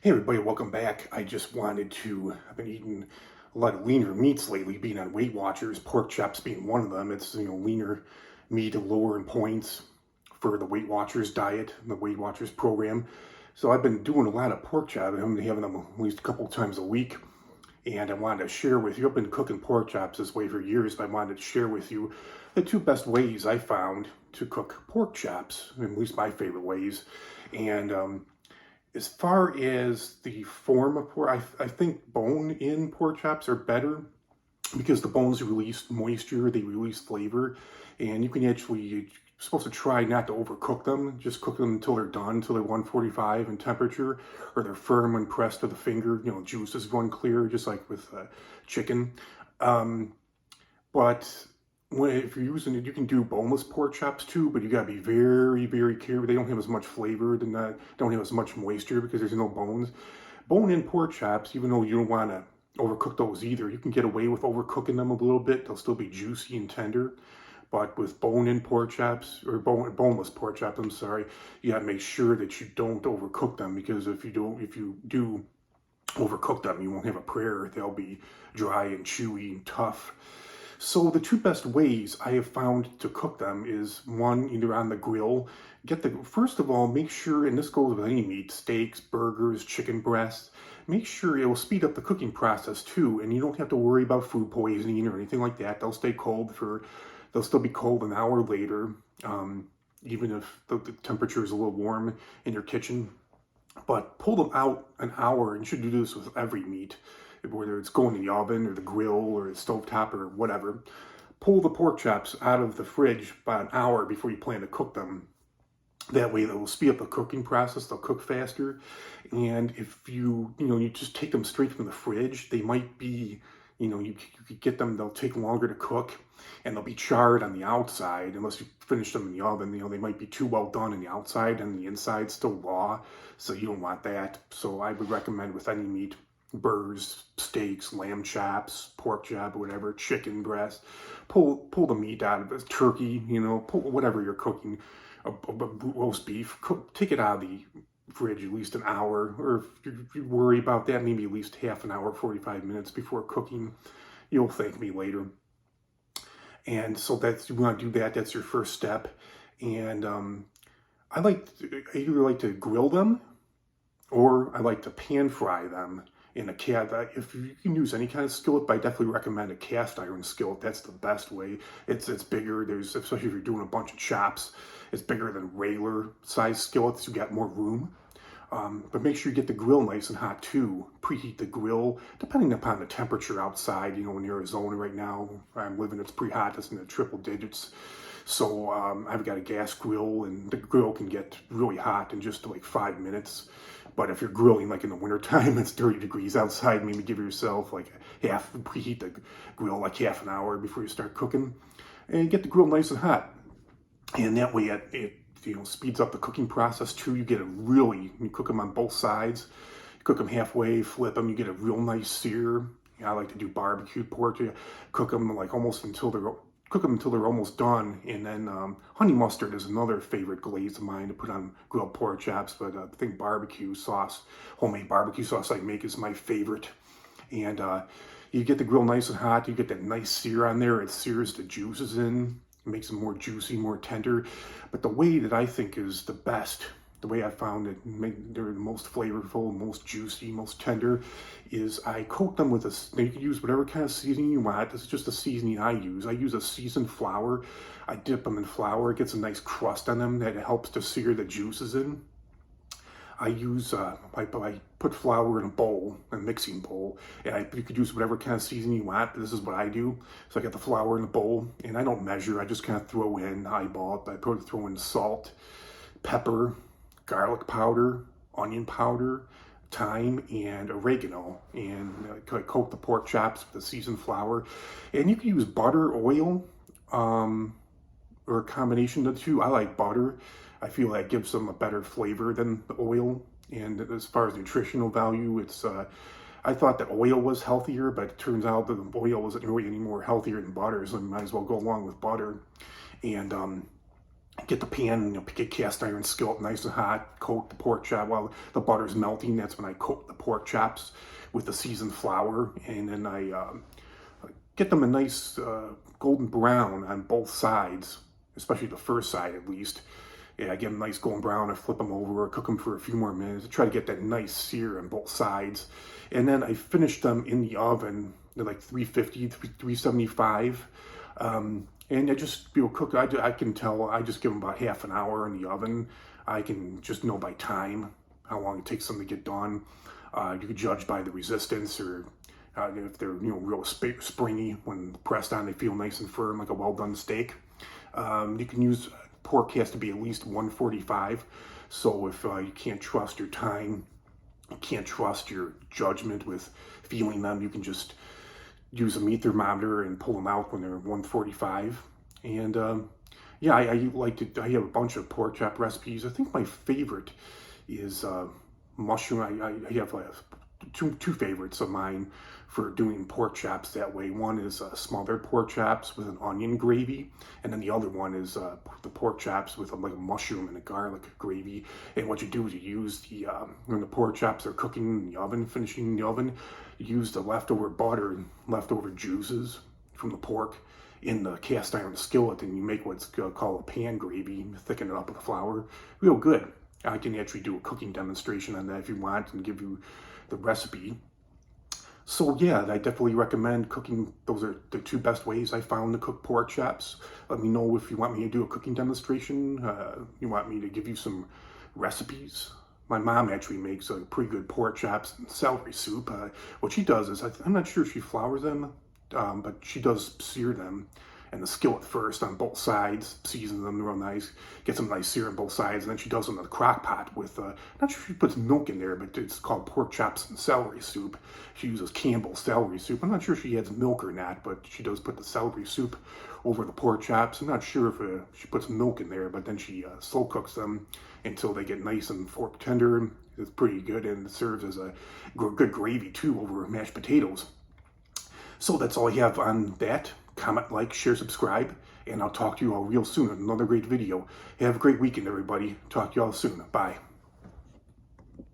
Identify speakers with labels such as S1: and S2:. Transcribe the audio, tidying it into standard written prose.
S1: Hey everybody, welcome back. I've been eating a lot of leaner meats lately, being on Weight Watchers, pork chops being one of them. It's, leaner meat, lower in points for the Weight Watchers diet, the Weight Watchers program. So I've been doing a lot of pork chops. I'm having them at least a couple times a week. And I wanted to share with you, I've been cooking pork chops this way for years, but I wanted to share with you the two best ways I found to cook pork chops, at least my favorite ways. And as far as the form of pork, I think bone-in pork chops are better because the bones release moisture, they release flavor, and you're supposed to try not to overcook them. Just cook them until they're done, until they're 145 in temperature, or they're firm when pressed to the finger. Juices run clear, just like with chicken. Um, but if you're using it, you can do boneless pork chops too, but you gotta be very, very careful. They don't have as much flavor than that, don't have as much moisture because there's no bones. Bone-in pork chops, even though you don't want to overcook those either, you can get away with overcooking them a little bit. They'll still be juicy and tender. But with bone-in pork chops, or boneless pork chops, I'm sorry, you gotta make sure that you don't overcook them because if you do overcook them, you won't have a prayer. They'll be dry and chewy and tough. So the two best ways I have found to cook them is one, either on the grill. First of all, make sure, and this goes with any meat, steaks, burgers, chicken breasts, make sure it will speed up the cooking process too, and you don't have to worry about food poisoning or anything like that. They'll still be cold an hour later, even if the temperature is a little warm in your kitchen. But pull them out an hour, and you should do this with every meat, whether it's going in the oven or the grill or the stovetop or whatever. Pull the pork chops out of the fridge about an hour before you plan to cook them. That way, they'll speed up the cooking process. They'll cook faster. And if you just take them straight from the fridge, they might be, you could get them. They'll take longer to cook, and they'll be charred on the outside unless you finish them in the oven. They might be too well done on the outside, and the inside still raw. So you don't want that. So I would recommend with any meat, burgers, steaks, lamb chops, pork chop, whatever, chicken breast. Pull the meat out of it, turkey, pull whatever you're cooking, a roast beef. Take it out of the fridge at least an hour, or if you worry about that, maybe at least half an hour, 45 minutes before cooking. You'll thank me later. And so you want to do that. That's your first step. And I either like to grill them or I like to pan fry them in a cast. If you can use any kind of skillet, but I definitely recommend a cast iron skillet. That's the best way. It's bigger. Especially if you're doing a bunch of chops, it's bigger than regular size skillets. You got more room. But make sure you get the grill nice and hot too. Preheat the grill, depending upon the temperature outside. In Arizona right now, where I'm living, it's pretty hot. It's in the triple digits. So I've got a gas grill, and the grill can get really hot in just like 5 minutes. But if you're grilling like in the wintertime, it's 30 degrees outside, maybe give yourself like preheat the grill like half an hour before you start cooking. And get the grill nice and hot. And that way it speeds up the cooking process too. You cook them on both sides. You cook them halfway, flip them, you get a real nice sear. I like to do barbecued pork. You cook them like cook them until they're almost done. And then honey mustard is another favorite glaze of mine to put on grilled pork chops. But I think barbecue sauce, homemade barbecue sauce I make is my favorite. And you get the grill nice and hot. You get that nice sear on there. It sears the juices in. It makes them more juicy, more tender. But the way that I think is the best, the way I found it, they're the most flavorful, most juicy, most tender, is I coat them with you can use whatever kind of seasoning you want. This is just the seasoning I use. I use a seasoned flour. I dip them in flour. It gets a nice crust on them that helps to sear the juices in. I put flour in a bowl, a mixing bowl, and you could use whatever kind of seasoning you want, but this is what I do. So I get the flour in a bowl, and I don't measure. I just kind of throw in, eyeball it, but I throw in salt, pepper, garlic powder, onion powder, thyme, and oregano, and coat the pork chops with the seasoned flour. And you can use butter, oil, or a combination of the two. I like butter. I feel that gives them a better flavor than the oil. And as far as nutritional value, I thought that oil was healthier, but it turns out that the oil isn't really any more healthier than butter, so you might as well go along with butter. And Get the pan, get cast iron skillet nice and hot, coat the pork chop while the butter's melting. That's when I coat the pork chops with the seasoned flour, and then I get them a nice golden brown on both sides, especially the first side at least. Yeah, I get them nice golden brown, I flip them over, cook them for a few more minutes, try to get that nice sear on both sides. And then I finish them in the oven, they're like 350, 375. And I just cook. I can tell. I just give them about half an hour in the oven. I can just know by time how long it takes them to get done. You can judge by the resistance, or if they're real springy when pressed on, they feel nice and firm like a well done steak. You can use pork has to be at least 145. So if you can't trust your time, you can't trust your judgment with feeling them, you can just use a meat thermometer and pull them out when they're 145. And yeah, I like to. I have a bunch of pork chop recipes. I think my favorite is mushroom. I have two favorites of mine for doing pork chops that way. One is smothered pork chops with an onion gravy, and then the other one is the pork chops with like a mushroom and a garlic gravy. And what you do is you use the when the pork chops are cooking in the oven, finishing in the oven, you use the leftover butter and leftover juices from the pork in the cast iron skillet, and you make what's called a pan gravy, thicken it up with the flour. Real good. I can actually do a cooking demonstration on that if you want and give you the recipe. So yeah, I definitely recommend cooking. Those are the two best ways I found to cook pork chops. Let me know if you want me to do a cooking demonstration. You want me to give you some recipes. My mom actually makes pretty good pork chops and celery soup. What she does is, I'm not sure if she flours them, but she does sear them in the skillet first on both sides, seasons them real nice, gets them nice sear on both sides, and then she does them in the crock pot with, not sure if she puts milk in there, but it's called pork chops and celery soup. She uses Campbell's celery soup. I'm not sure if she adds milk or not, but she does put the celery soup over the pork chops. I'm not sure if she puts milk in there, but then she slow cooks them until they get nice and fork tender. It's pretty good, and it serves as a good gravy too over mashed potatoes. So that's all I have on that. Comment, like, share, subscribe, and I'll talk to you all real soon in another great video. Have a great weekend, everybody. Talk to you all soon. Bye.